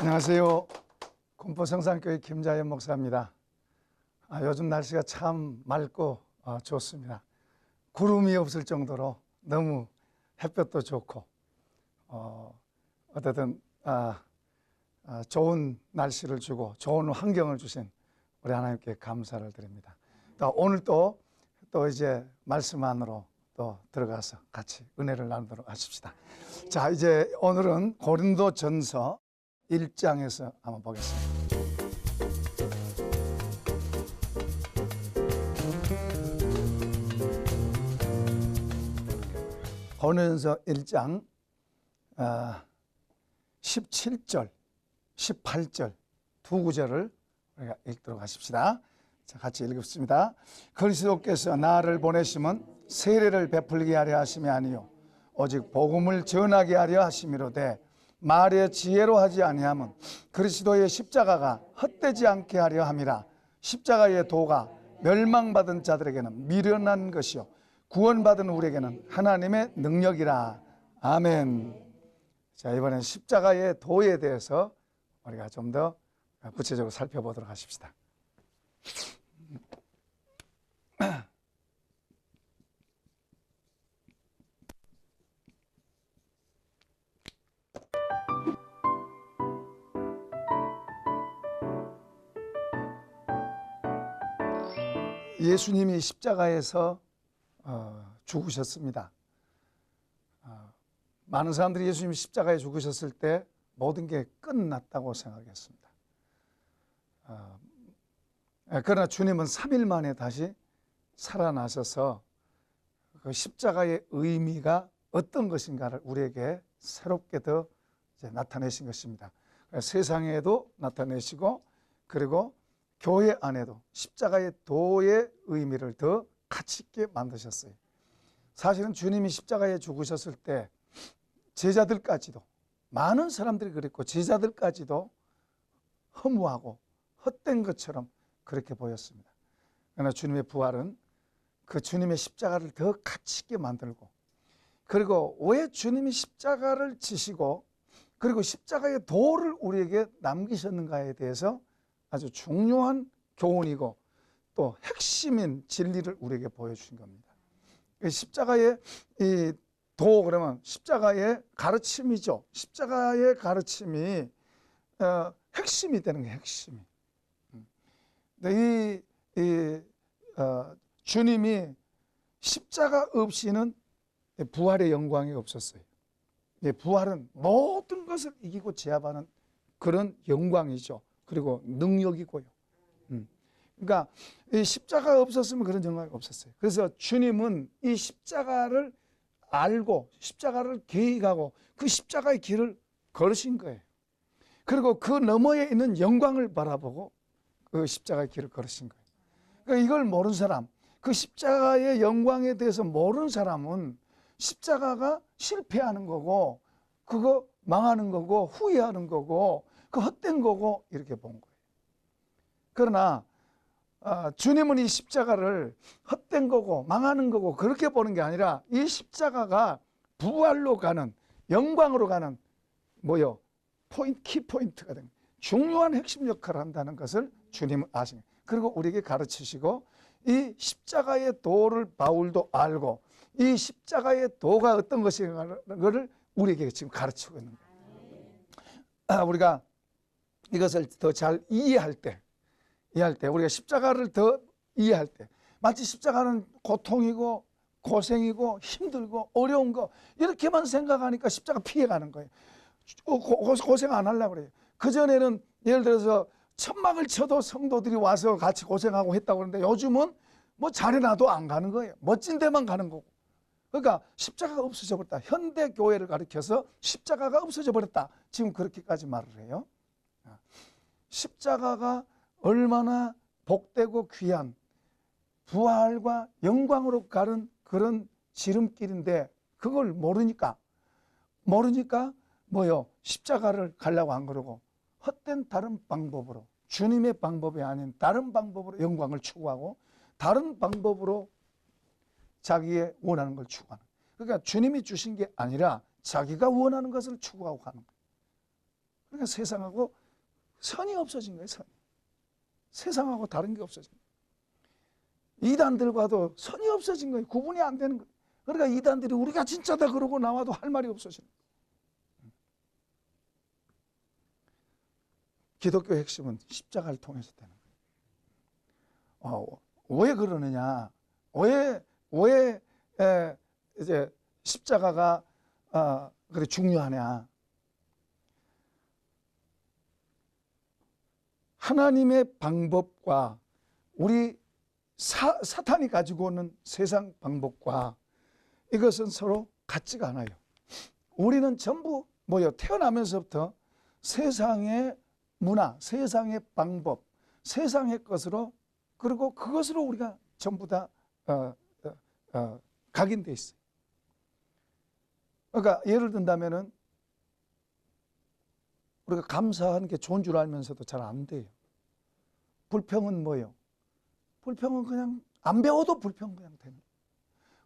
안녕하세요. 군포성산교회 김자연 목사입니다. 요즘 날씨가 참 맑고 좋습니다. 구름이 없을 정도로 너무 햇볕도 좋고 어쨌든 좋은 날씨를 주고 좋은 환경을 주신 우리 하나님께 감사를 드립니다. 오늘 또 이제 말씀 안으로 또 들어가서 같이 은혜를 나누도록 하십시다. 자, 이제 오늘은 고린도전서 1장에서 한번 보겠습니다. 고린도전서 1장 17절, 18절 두 구절을 우리가 읽도록 하십시다. 자, 같이 읽습니다. 그리스도께서 나를 보내심은 세례를 베풀게 하려 하심이 아니요 오직 복음을 전하게 하려 하심이로되 말의 지혜로 하지 아니함은 그리스도의 십자가가 헛되지 않게 하려 함이라. 십자가의 도가 멸망받은 자들에게는 미련한 것이요 구원받은 우리에게는 하나님의 능력이라. 아멘. 자, 이번엔 십자가의 도에 대해서 우리가 좀 더 구체적으로 살펴보도록 하십시다. 예수님이 십자가에서 죽으셨습니다. 많은 사람들이 예수님이 십자가에 죽으셨을 때 모든 게 끝났다고 생각했습니다. 그러나 주님은 3일 만에 다시 살아나셔서 그 십자가의 의미가 어떤 것인가를 우리에게 새롭게 더 이제 나타내신 것입니다. 세상에도 나타내시고 그리고 교회 안에도 십자가의 도의 의미를 더 가치 있게 만드셨어요. 사실은 주님이 십자가에 죽으셨을 때 제자들까지도 많은 사람들이 그랬고 제자들까지도 허무하고 헛된 것처럼 그렇게 보였습니다. 그러나 주님의 부활은 그 주님의 십자가를 더 가치 있게 만들고 그리고 왜 주님이 십자가를 지시고 그리고 십자가의 도를 우리에게 남기셨는가에 대해서 아주 중요한 교훈이고 또 핵심인 진리를 우리에게 보여주신 겁니다. 십자가의 이 도 그러면 십자가의 가르침이죠. 십자가의 가르침이 핵심이 되는 게 핵심이. 근데 주님이 십자가 없이는 부활의 영광이 없었어요. 부활은 모든 것을 이기고 제압하는 그런 영광이죠. 그리고 능력이고요. 그러니까 이 십자가 없었으면 그런 영광이 없었어요. 그래서 주님은 이 십자가를 알고 십자가를 계획하고 그 십자가의 길을 걸으신 거예요. 그리고 그 너머에 있는 영광을 바라보고 그 십자가의 길을 걸으신 거예요. 그러니까 이걸 모르는 사람, 그 십자가의 영광에 대해서 모르는 사람은 십자가가 실패하는 거고 그거 망하는 거고 후회하는 거고 그 헛된 거고 이렇게 본 거예요. 그러나 주님은 이 십자가를 헛된 거고 망하는 거고 그렇게 보는 게 아니라 이 십자가가 부활로 가는 영광으로 가는 키포인트가 됩니다. 중요한 핵심 역할을 한다는 것을 주님은 아시는 거예요. 그리고 우리에게 가르치시고 이 십자가의 도를 바울도 알고 이 십자가의 도가 어떤 것인가를 우리에게 지금 가르치고 있는 거예요. 우리가 이것을 더 잘 이해할 때 우리가 십자가를 더 이해할 때 마치 십자가는 고통이고 고생이고 힘들고 어려운 거 이렇게만 생각하니까 십자가 피해가는 거예요. 고생 안 하려고 그래요. 그전에는 예를 들어서 천막을 쳐도 성도들이 와서 같이 고생하고 했다고 그러는데 요즘은 뭐 잘해놔도 안 가는 거예요. 멋진 데만 가는 거고. 그러니까 십자가가 없어져 버렸다. 현대 교회를 가리켜서 십자가가 없어져 버렸다. 지금 그렇게까지 말을 해요. 십자가가 얼마나 복되고 귀한 부활과 영광으로 가는 그런 지름길인데 그걸 모르니까 십자가를 가려고 안 그러고 헛된 다른 방법으로 주님의 방법이 아닌 다른 방법으로 영광을 추구하고 다른 방법으로 자기의 원하는 걸 추구하는 거예요. 그러니까 주님이 주신 게 아니라 자기가 원하는 것을 추구하고 가는 거예요. 그러니까 세상하고 선이 없어진 거예요. 선이. 세상하고 다른 게 없어진 거예요. 이단들과도 선이 없어진 거예요. 구분이 안 되는 거예요. 그러니까 이단들이 우리가 진짜다 그러고 나와도 할 말이 없어지는 거예요. 기독교의 핵심은 십자가를 통해서 되는 거예요. 왜 그러느냐? 왜 이제 십자가가 그래 중요하냐? 하나님의 방법과 우리 사탄이 가지고 오는 세상 방법과 이것은 서로 같지가 않아요. 우리는 전부 태어나면서부터 세상의 문화, 세상의 방법, 세상의 것으로 그리고 그것으로 우리가 전부 다 각인돼 있어요. 그러니까 예를 든다면은 우리가 감사하는 게 좋은 줄 알면서도 잘 안 돼요. 불평은 뭐예요? 불평은 그냥 안 배워도 불평 그냥 되는 거예요.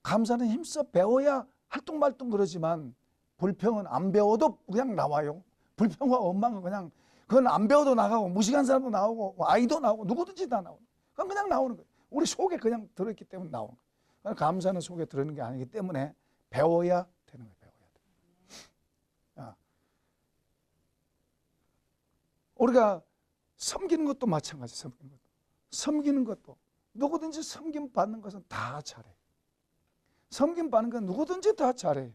감사는 힘써 배워야 할뚱말뚱 그러지만 불평은 안 배워도 그냥 나와요. 불평과 원망은 그냥 그건 안 배워도 나가고 무식한 사람도 나오고 아이도 나오고 누구든지 다 나오는 거예요. 그건 그냥 나오는 거예요. 우리 속에 그냥 들어있기 때문에 나오는 거예요. 감사는 속에 들어있는 게 아니기 때문에 배워야 되는 거예요. 배워야 돼요. 우리가 섬기는 것도 마찬가지. 섬기는 것도 누구든지 섬김 받는 것은 다 잘해요. 섬김 받는 건 누구든지 다 잘해요.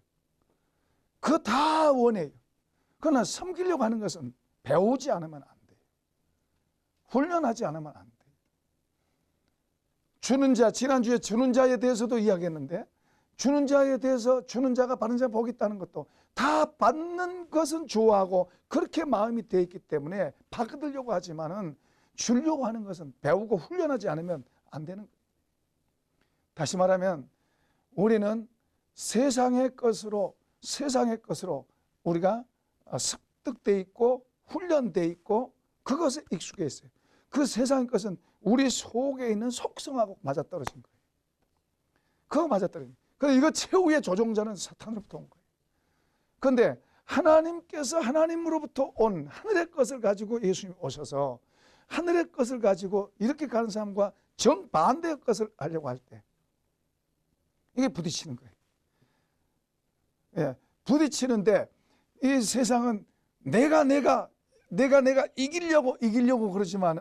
그거 다 원해요. 그러나 섬기려고 하는 것은 배우지 않으면 안 돼요. 훈련하지 않으면 안 돼요. 주는 자, 지난주에 주는 자에 대해서도 이야기했는데 주는 자에 대해서 주는 자가 받는 자 복이 있다는 것도 다 받는 것은 좋아하고 그렇게 마음이 되어 있기 때문에 받으려고 하지만은 주려고 하는 것은 배우고 훈련하지 않으면 안 되는 거예요. 다시 말하면 우리는 세상의 것으로 우리가 습득되어 있고 훈련되어 있고 그것에 익숙해 있어요. 그 세상의 것은 우리 속에 있는 속성하고 맞아떨어진 거예요. 그거 맞아떨어진 거예요. 그래서 이거 최후의 조종자는 사탄으로부터 온 거예요. 그런데 하나님께서 하나님으로부터 온 하늘의 것을 가지고 예수님이 오셔서 하늘의 것을 가지고 이렇게 가는 사람과 정반대의 것을 하려고 할 때 이게 부딪히는 거예요. 예, 부딪히는데 이 세상은 내가 이기려고 그러지만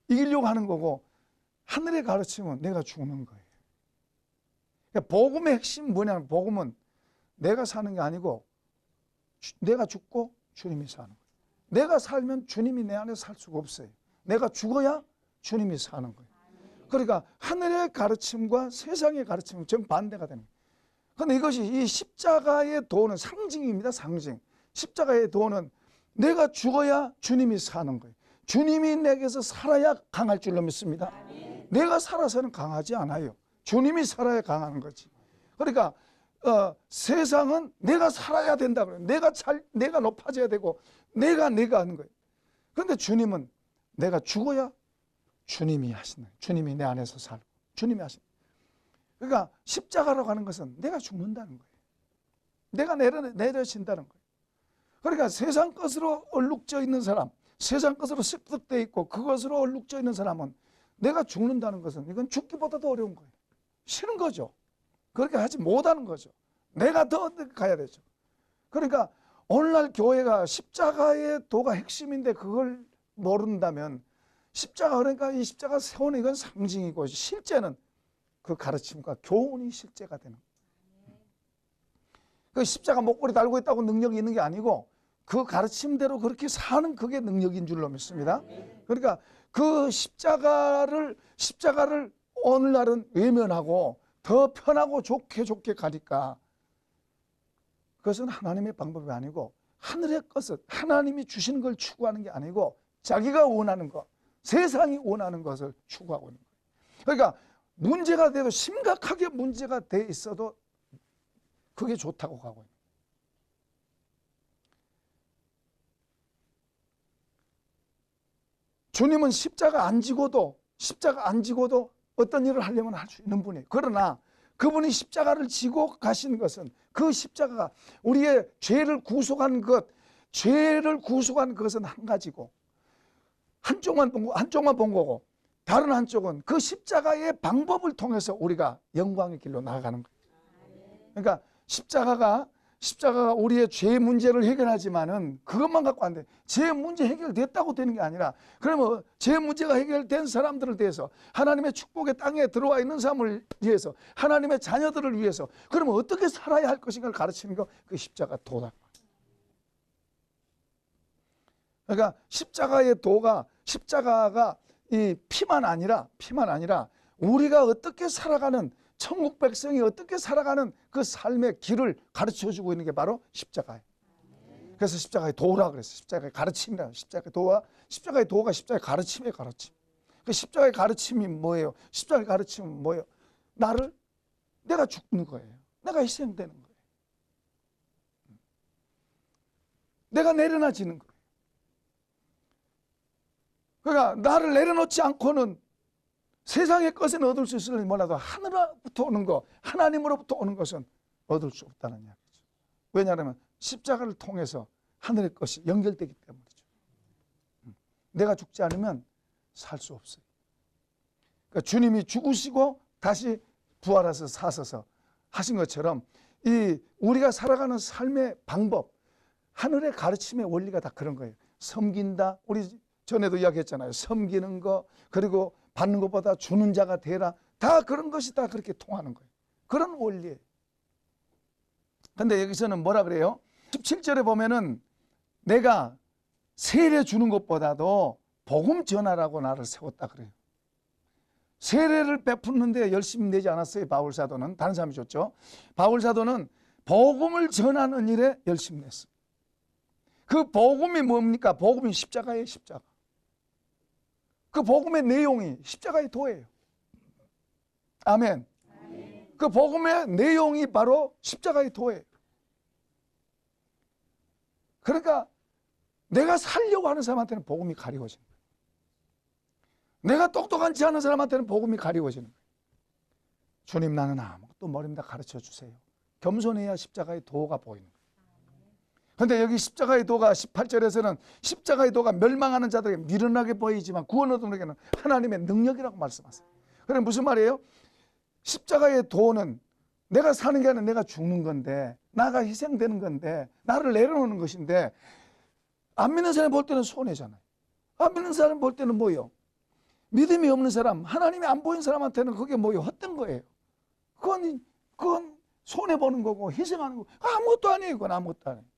이기려고 하는 거고 하늘의 가르침은 내가 죽는 거예요. 그러니까 복음의 핵심 뭐냐면 복음은 내가 사는 게 아니고 내가 죽고 주님이 사는 거예요. 내가 살면 주님이 내 안에 살 수가 없어요. 내가 죽어야 주님이 사는 거예요. 그러니까 하늘의 가르침과 세상의 가르침은 정반대가 되는 거예요. 그런데 이것이 이 십자가의 도는 상징입니다. 상징. 십자가의 도는 내가 죽어야 주님이 사는 거예요. 주님이 내게서 살아야 강할 줄로 믿습니다. 내가 살아서는 강하지 않아요. 주님이 살아야 강한 거지. 그러니까 세상은 내가 살아야 된다 그래요. 내가 높아져야 되고 내가 하는 거예요. 그런데 주님은 내가 죽어야 주님이 하시는 거예요. 주님이 내 안에서 살고 주님이 하시는 거예요. 그러니까 십자가라고 하는 것은 내가 죽는다는 거예요. 내가 내려진다는 거예요. 그러니까 세상 것으로 얼룩져 있는 사람, 세상 것으로 습득되어 있고 그것으로 얼룩져 있는 사람은 내가 죽는다는 것은 이건 죽기보다도 어려운 거예요. 싫은 거죠. 그렇게 하지 못하는 거죠. 내가 더 가야 되죠. 그러니까 오늘날 교회가 십자가의 도가 핵심인데 그걸 모른다면 십자가 그러니까 이 십자가 세우는 이건 상징이고 실제는 그 가르침과 교훈이 실제가 되는 거예요. 그 십자가 목걸이 달고 있다고 능력이 있는 게 아니고 그 가르침대로 그렇게 사는 그게 능력인 줄로 믿습니다. 그러니까 그 십자가를 오늘날은 외면하고 더 편하고 좋게 가니까 그것은 하나님의 방법이 아니고 하늘의 것을 하나님이 주시는 걸 추구하는 게 아니고 자기가 원하는 것, 세상이 원하는 것을 추구하고 있는 거예요. 그러니까 문제가 돼도 심각하게 문제가 돼 있어도 그게 좋다고 가고 있는 거예요. 주님은 십자가 안 지고도 어떤 일을 하려면 할 수 있는 분이에요. 그러나 그분이 십자가를 지고 가신 것은 그 십자가가 우리의 죄를 구속한 것, 죄를 구속한 그것은 한 가지고, 한쪽만 본 거고, 다른 한쪽은 그 십자가의 방법을 통해서 우리가 영광의 길로 나아가는 거예요. 그러니까 십자가가 우리의 죄 문제를 해결하지만은 그것만 갖고 안 돼. 죄 문제 해결됐다고 되는 게 아니라, 그러면 죄 문제가 해결된 사람들을 대해서, 하나님의 축복의 땅에 들어와 있는 사람을 위해서, 하나님의 자녀들을 위해서, 그러면 어떻게 살아야 할 것인가를 가르치는 거, 그 십자가 도다. 그러니까 십자가가 이 피만 아니라 우리가 어떻게 살아가는, 천국 백성이 어떻게 살아가는 그 삶의 길을 가르쳐주고 있는 게 바로 십자가예요. 그래서 십자가의 도라 그랬어요. 십자가의 가르침이라. 십자가의 도가 십자가의 가르침이에요. 가르침. 그 십자가의 가르침이 뭐예요? 십자가의 가르침은 뭐예요? 내가 죽는 거예요. 내가 희생되는 거예요. 내가 내려놔지는 거예요. 그러니까 나를 내려놓지 않고는 세상의 것은 얻을 수 있을지 몰라도 하늘로부터 오는 거, 하나님으로부터 오는 것은 얻을 수 없다는 이야기죠. 왜냐하면 십자가를 통해서 하늘의 것이 연결되기 때문이죠. 내가 죽지 않으면 살 수 없어요. 그러니까 주님이 죽으시고 다시 부활해서 사셔서 하신 것처럼 이 우리가 살아가는 삶의 방법, 하늘의 가르침의 원리가 다 그런 거예요. 섬긴다. 우리 전에도 이야기했잖아요. 섬기는 거, 그리고 받는 것보다 주는 자가 되라. 다 그런 것이 다 그렇게 통하는 거예요. 그런 원리예요. 근데 여기서는 뭐라 그래요? 17절에 보면은 내가 세례 주는 것보다도 복음 전하라고 나를 세웠다 그래요. 세례를 베푸는데 열심히 내지 않았어요. 바울사도는. 다른 사람이 줬죠. 바울사도는 복음을 전하는 일에 열심히 냈어요. 그 복음이 뭡니까? 복음이 십자가예요. 십자가. 그 복음의 내용이 십자가의 도예요. 아멘. 그 복음의 내용이 바로 십자가의 도예요. 그러니까 내가 살려고 하는 사람한테는 복음이 가리워지는 거예요. 내가 똑똑하지 않은 사람한테는 복음이 가리워지는 거예요. 주님, 나는 아무것도 모릅니다. 가르쳐 주세요. 겸손해야 십자가의 도가 보이는 거예요. 그런데 여기 십자가의 도가 18절에서는 십자가의 도가 멸망하는 자들에게 미련하게 보이지만 구원 얻은 자에게는 하나님의 능력이라고 말씀하세요. 그래 무슨 말이에요? 십자가의 도는 내가 사는 게 아니라 내가 죽는 건데, 나가 희생되는 건데, 나를 내려놓는 것인데, 안 믿는 사람 볼 때는 손해잖아요. 안 믿는 사람 볼 때는 뭐예요? 믿음이 없는 사람, 하나님이 안 보이는 사람한테는 그게 뭐예요? 헛된 거예요. 그건 손해보는 거고 희생하는 거고 아무것도 아니에요. 그건 아무것도 아니에요.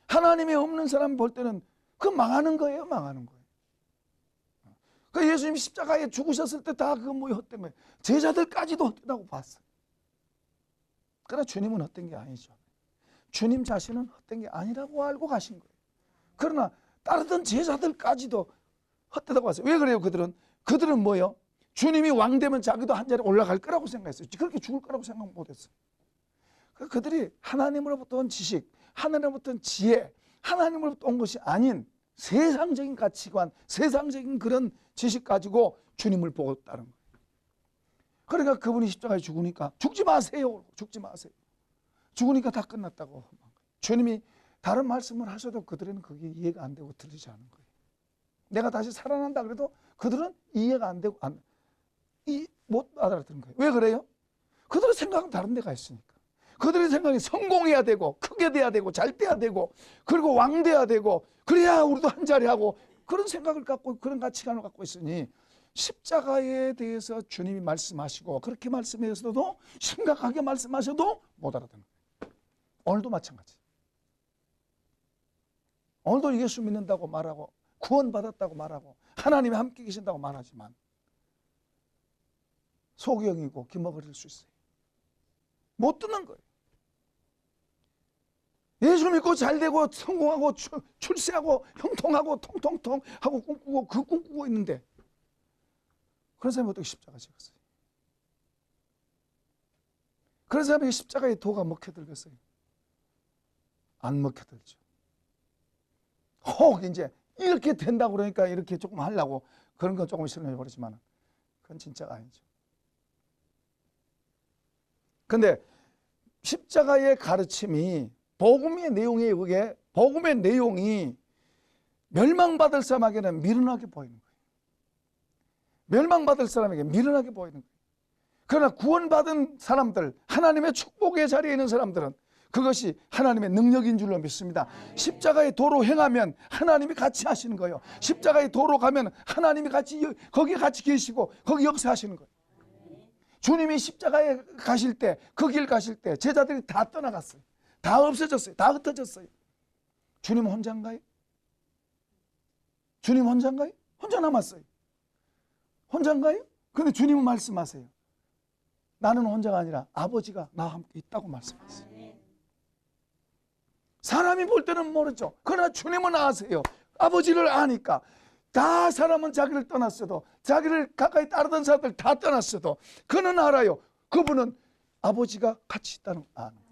하나님이 없는 사람 볼 때는 그 망하는 거예요. 망하는 거예요. 그 예수님이 십자가에 죽으셨을 때 다 그거 뭐예요? 헛된 거예요. 제자들까지도 헛되다고 봤어요. 그러나 주님은 헛된 게 아니죠. 주님 자신은 헛된 게 아니라고 알고 가신 거예요. 그러나 따르던 제자들까지도 헛되다고 봤어요. 왜 그래요? 그들은 뭐예요? 주님이 왕 되면 자기도 한 자리에 올라갈 거라고 생각했어요. 그렇게 죽을 거라고 생각 못했어요. 그들이 하나님으로부터 온 지식, 하나님으로부터 온 지혜, 하나님으로부터 온 것이 아닌 세상적인 가치관, 세상적인 그런 지식 가지고 주님을 보고 따른 거예요. 그러니까 그분이 십자가에 죽으니까 죽지 마세요. 죽지 마세요. 죽으니까 다 끝났다고. 주님이 다른 말씀을 하셔도 그들은 그게 이해가 안 되고 들리지 않은 거예요. 내가 다시 살아난다 그래도 그들은 이해가 안 되고 못 알아듣는 거예요. 왜 그래요? 그들의 생각은 다른 데가 있으니까. 그들의 생각이 성공해야 되고 크게 돼야 되고 잘 돼야 되고 그리고 왕 돼야 되고 그래야 우리도 한 자리 하고 그런 생각을 갖고 그런 가치관을 갖고 있으니 십자가에 대해서 주님이 말씀하시고 그렇게 말씀해서도 심각하게 말씀하셔도 못 알아듣는 거예요. 오늘도 마찬가지. 오늘도 예수 믿는다고 말하고 구원받았다고 말하고 하나님이 함께 계신다고 말하지만 소경이고 기먹을 수 있어요. 못 듣는 거예요. 예수 믿고 잘되고 성공하고 출세하고 형통하고 통통통 하고 꿈꾸고 있는데 그런 사람이 어떻게 십자가 지었어요? 그런 사람이 십자가에 도가 먹혀들겠어요? 안 먹혀들죠. 혹 이제 이렇게 된다고 그러니까 이렇게 조금 하려고 그런 건 조금 실현해 버리지만 그건 진짜가 아니죠. 근데 십자가의 가르침이 복음의 내용이에요. 그게 복음의 내용이 멸망받을 사람에게는 미련하게 보이는 거예요. 멸망받을 사람에게 미련하게 보이는 거예요. 그러나 구원받은 사람들, 하나님의 축복의 자리에 있는 사람들은 그것이 하나님의 능력인 줄로 믿습니다. 십자가의 도로 행하면 하나님이 같이 하시는 거예요. 십자가의 도로 가면 하나님이 거기 같이 계시고 거기 역사하시는 거예요. 주님이 십자가에 가실 때, 그 길 가실 때 제자들이 다 떠나갔어요. 다 없어졌어요. 다 흩어졌어요. 주님 혼자인가요? 주님 혼자인가요? 혼자 남았어요. 혼자인가요? 근데 주님은 말씀하세요. 나는 혼자가 아니라 아버지가 나와 함께 있다고 말씀하세요. 사람이 볼 때는 모르죠. 그러나 주님은 아세요. 아버지를 아니까. 다 사람은 자기를 떠났어도, 자기를 가까이 따르던 사람들 다 떠났어도 그는 알아요. 그분은 아버지가 같이 있다는 걸 아는 거예요.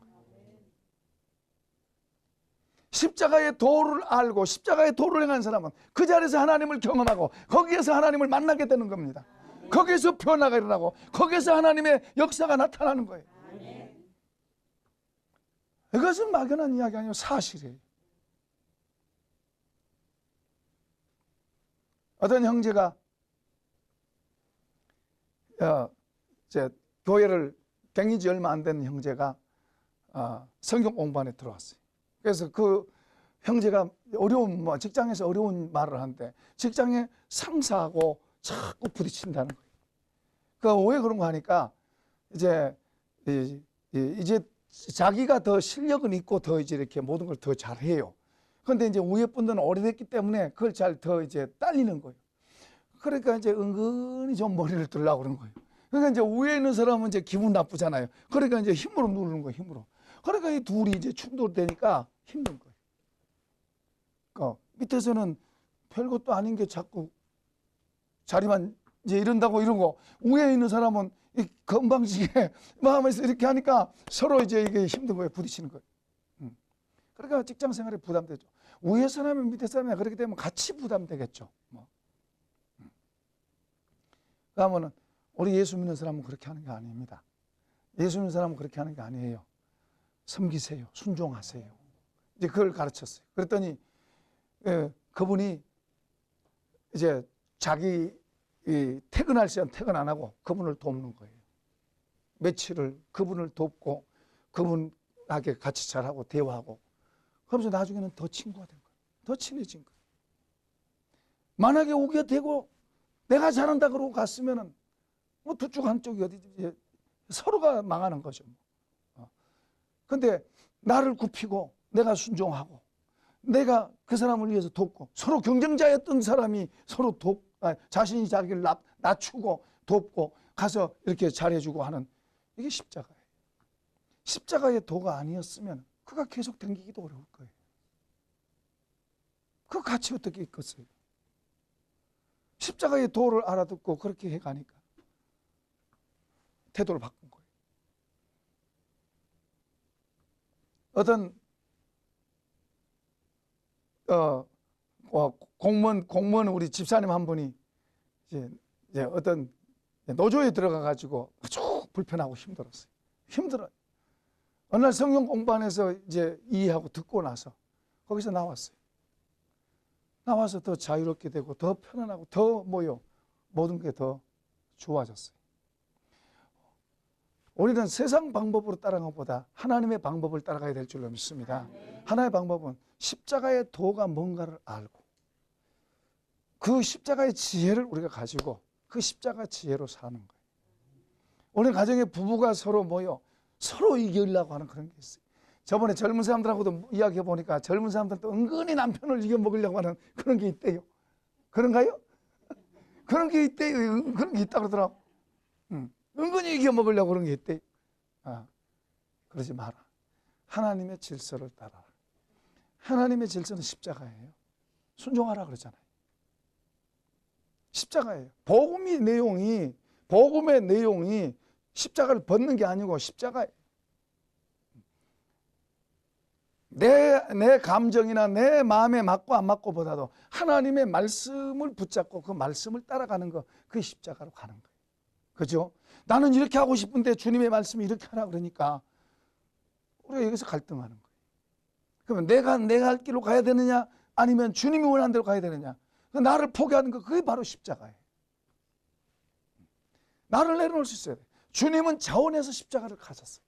십자가의 도를 알고 십자가의 도를 행한 사람은 그 자리에서 하나님을 경험하고 거기에서 하나님을 만나게 되는 겁니다. 거기에서 변화가 일어나고 거기에서 하나님의 역사가 나타나는 거예요. 이것은 막연한 이야기 아니에요. 사실이에요. 어떤 형제가 이제 교회를 다닌 지 얼마 안 된 형제가 성경 공부반에 들어왔어요. 그래서 그 형제가 직장에서 어려운 말을 하는데 직장에 상사하고 자꾸 부딪힌다는 거예요. 왜 그런 거 하니까 이제 자기가 더 실력은 있고 더 이제 이렇게 모든 걸 더 잘해요. 그런데 이제 위에 분들은 오래됐기 때문에 그걸 더 이제 딸리는 거예요. 그러니까 이제 은근히 좀 머리를 들려고 그러는 거예요. 그러니까 이제 위에 있는 사람은 이제 기분 나쁘잖아요. 그러니까 이제 힘으로 누르는 거예요, 힘으로. 그러니까 이 둘이 이제 충돌되니까 힘든 거예요. 그러니까 밑에서는 별것도 아닌 게 자꾸 자리만 이제 이런다고 이러고 위에 있는 사람은 이 건방지게 마음에서 이렇게 하니까 서로 이제 이게 힘든 거예요. 부딪히는 거예요. 그러니까 직장 생활에 부담되죠. 위에 사람이 밑에 사람이 그렇게 되면 같이 부담되겠죠. 그러면 우리 예수 믿는 사람은 그렇게 하는 게 아닙니다. 예수 믿는 사람은 그렇게 하는 게 아니에요. 섬기세요. 순종하세요. 이제 그걸 가르쳤어요. 그랬더니 그분이 이제 자기 퇴근할 시간 퇴근 안 하고 그분을 돕는 거예요. 며칠을 그분을 돕고 그분에게 같이 잘하고 대화하고 그러면서 나중에는 더 친구가 된 거예요. 더 친해진 거예요. 만약에 오게 되고 내가 잘한다 그러고 갔으면은 뭐 두 쪽 한쪽이 어디 서로가 망하는 거죠. 근데 나를 굽히고 내가 순종하고 내가 그 사람을 위해서 돕고 서로 경쟁자였던 사람이 서로 자신이 자기를 낮추고 돕고 가서 이렇게 잘해주고 하는 이게 십자가예요. 십자가의 도가 아니었으면 그가 계속 댕기기도 어려울 거예요. 그 같이 어떻게 있겠어요? 십자가의 도를 알아듣고 그렇게 해가니까 태도를 바꾼 거예요. 어떤 공무원 우리 집사님 한 분이 이제 어떤 노조에 들어가 가지고 아주 불편하고 힘들었어요. 힘들어요. 어느 날 성경 공부안에서 이제 이해하고 듣고 나서 거기서 나왔어요. 나와서 더 자유롭게 되고 더 편안하고 더 모든 게 더 좋아졌어요. 우리는 세상 방법으로 따라가는 것보다 하나님의 방법을 따라가야 될 줄로 믿습니다. 하나의 방법은 십자가의 도가 뭔가를 알고 그 십자가의 지혜를 우리가 가지고 그 십자가 지혜로 사는 거예요. 오늘 가정의 부부가 서로 서로 이기려고 하는 그런 게 있어요. 저번에 젊은 사람들하고도 이야기해 보니까 젊은 사람들도 은근히 남편을 이겨먹으려고 하는 그런 게 있대요. 그런가요? 그런 게 있대요. 그런 게 있다고 그러더라고. 은근히 이겨먹으려고 그런 게 있대요. 그러지 마라. 하나님의 질서를 따라라. 하나님의 질서는 십자가예요. 순종하라 그러잖아요. 십자가예요. 복음의 내용이 십자가를 벗는 게 아니고 십자가예요. 내 감정이나 내 마음에 맞고 안 맞고 보다도 하나님의 말씀을 붙잡고 그 말씀을 따라가는 거, 그게 십자가로 가는 거예요. 그죠? 나는 이렇게 하고 싶은데 주님의 말씀이 이렇게 하라 그러니까 우리가 여기서 갈등하는 거예요. 그러면 내가 할 길로 가야 되느냐, 아니면 주님이 원하는 대로 가야 되느냐. 나를 포기하는 거, 그게 바로 십자가예요. 나를 내려놓을 수 있어야 돼. 주님은 자원해서 십자가를 가셨어요.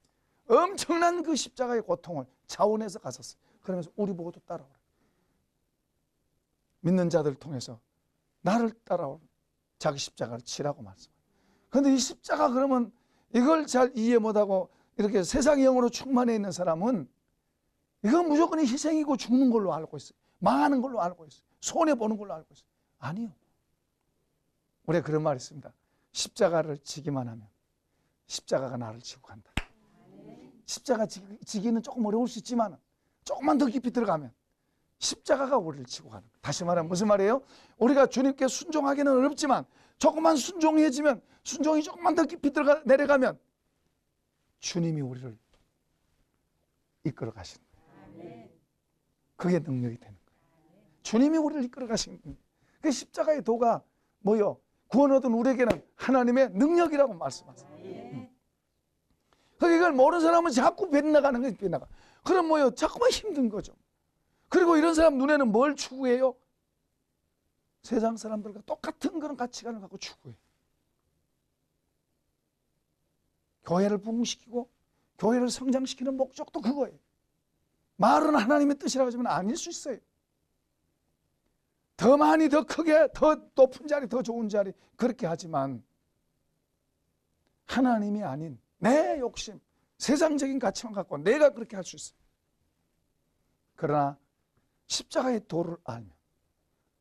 엄청난 그 십자가의 고통을 자원해서 가셨어요. 그러면서 우리 보고도 따라오라. 믿는 자들을 통해서 나를 따라오라. 자기 십자가를 치라고 말씀합니다. 그런데 이 십자가, 그러면 이걸 잘 이해 못하고 이렇게 세상의 영으로 충만해 있는 사람은 이건 무조건 희생이고 죽는 걸로 알고 있어요. 망하는 걸로 알고 있어요. 손해보는 걸로 알고 있어요. 아니요. 우리가 그런 말이 있습니다. 십자가를 지기만 하면 십자가가 나를 지고 간다. 십자가 지기는 조금 어려울 수 있지만 조금만 더 깊이 들어가면 십자가가 우리를 지고 가는 거예요. 다시 말하면 무슨 말이에요? 우리가 주님께 순종하기는 어렵지만 조금만 순종해지면, 순종이 조금만 더 깊이 내려가면 주님이 우리를 이끌어 가시는 거예요. 그게 능력이 되는 거예요. 주님이 우리를 이끌어 가시는 거예요. 그 십자가의 도가 뭐요? 구원 얻은 우리에게는 하나님의 능력이라고 말씀하세요. 이걸 모르는 사람은 자꾸 빗나가는 거예요. 빗나가. 그럼 뭐요? 자꾸만 힘든 거죠. 그리고 이런 사람 눈에는 뭘 추구해요? 세상 사람들과 똑같은 그런 가치관을 갖고 추구해요. 교회를 부흥시키고 교회를 성장시키는 목적도 그거예요. 말은 하나님의 뜻이라고 하지만 아닐 수 있어요. 더 많이, 더 크게, 더 높은 자리, 더 좋은 자리, 그렇게 하지만 하나님이 아닌 내 욕심, 세상적인 가치만 갖고 내가 그렇게 할 수 있어요. 그러나 십자가의 도를 알면,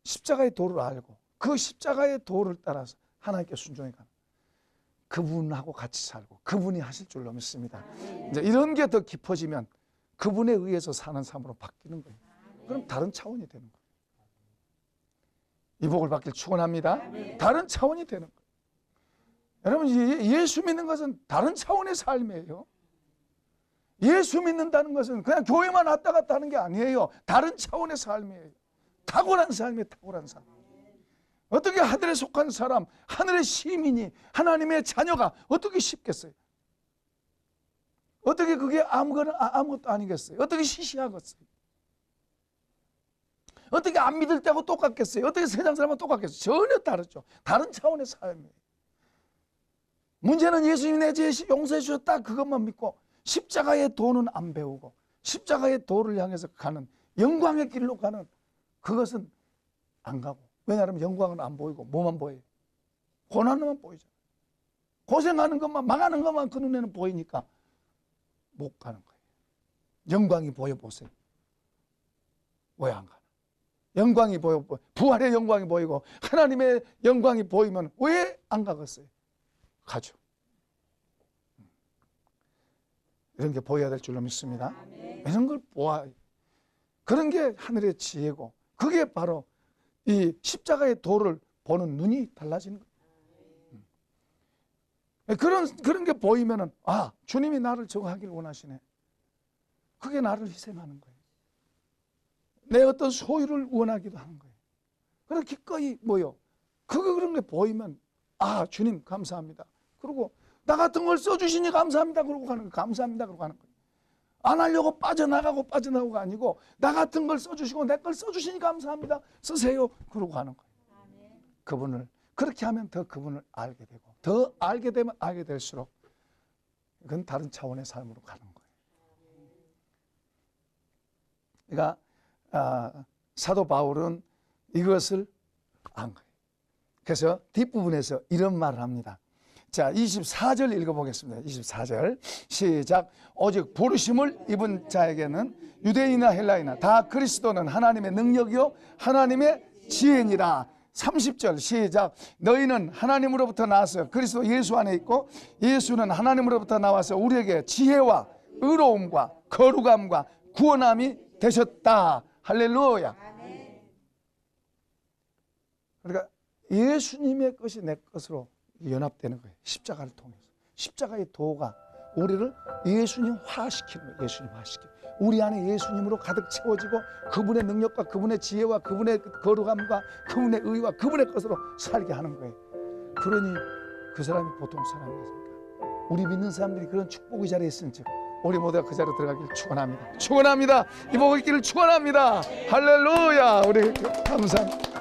십자가의 도를 알고 그 십자가의 도를 따라서 하나님께 순종해 가는, 그분하고 같이 살고 그분이 하실 줄로 믿습니다. 이제 이런 게 더 깊어지면 그분에 의해서 사는 삶으로 바뀌는 거예요. 그럼 다른 차원이 되는 거예요. 이 복을 받길 축원합니다. 다른 차원이 되는 거예요. 여러분, 예수 믿는 것은 다른 차원의 삶이에요. 예수 믿는다는 것은 그냥 교회만 왔다 갔다 하는 게 아니에요. 다른 차원의 삶이에요. 탁월한 삶이에요. 탁월한 삶. 어떻게 하늘에 속한 사람, 하늘의 시민이, 하나님의 자녀가 어떻게 쉽겠어요? 어떻게 그게 아무것도 아니겠어요? 어떻게 시시하겠어요? 어떻게 안 믿을 때하고 똑같겠어요? 어떻게 세상 사람하고 똑같겠어요? 전혀 다르죠. 다른 차원의 삶이에요. 문제는 예수님이 내 죄 용서해 주셨다, 그것만 믿고 십자가의 도는 안 배우고 십자가의 도를 향해서 가는, 영광의 길로 가는 그것은 안 가고. 왜냐하면 영광은 안 보이고 뭐만 보여요? 고난만 보이죠. 고생하는 것만, 망하는 것만 그 눈에는 보이니까 못 가는 거예요. 영광이 보여보세요. 왜 안 가나? 영광이 보여, 부활의 영광이 보이고 하나님의 영광이 보이면 왜 안 가겠어요? 가죠. 이런 게 보여야 될 줄로 믿습니다. 이런 걸 보아요. 그런 게 하늘의 지혜고, 그게 바로 이 십자가의 도를 보는 눈이 달라지는 거예요. 그런 게 보이면은, 아, 주님이 나를 저거 하길 원하시네. 그게 나를 희생하는 거예요. 내 어떤 소유를 원하기도 하는 거예요. 그래서 기꺼이 뭐요? 그런 게 보이면, 아, 주님 감사합니다. 그리고 나 같은 걸 써주시니 감사합니다. 그러고 가는 거예요. 감사합니다. 그러고 가는 거예요. 안 하려고 빠져나가고가 아니고, 나 같은 걸 써주시고 내 걸 써주시니 감사합니다. 쓰세요. 그러고 가는 거예요. 그분을 그렇게 하면 더 그분을 알게 되고, 더 알게 되면 알게 될수록 그건 다른 차원의 삶으로 가는 거예요. 그러니까 사도 바울은 이것을 안 거예요. 그래서 뒷부분에서 이런 말을 합니다. 자, 24절 읽어보겠습니다. 24절 시작. 오직 부르심을 입은 자에게는 유대인이나 헬라이나 다 그리스도는 하나님의 능력이요 하나님의 지혜니라. 30절 시작. 너희는 하나님으로부터 나와서 그리스도 예수 안에 있고 예수는 하나님으로부터 나와서 우리에게 지혜와 의로움과 거룩함과 구원함이 되셨다. 할렐루야. 그러니까 예수님의 것이 내 것으로 연합되는 거예요. 십자가를 통해서. 십자가의 도가 우리를 예수님화시키는 거예요. 예수님화시키는 거예요. 우리 안에 예수님으로 가득 채워지고 그분의 능력과 그분의 지혜와 그분의 거룩함과 그분의 의와 그분의 것으로 살게 하는 거예요. 그러니 그 사람이 보통 사람이었습니까? 우리 믿는 사람들이 그런 축복의 자리에 있은즉 우리 모두가 그 자리로 들어가길 축원합니다. 축원합니다. 이 복의 길을 축원합니다. 할렐루야. 우리 감사합니다.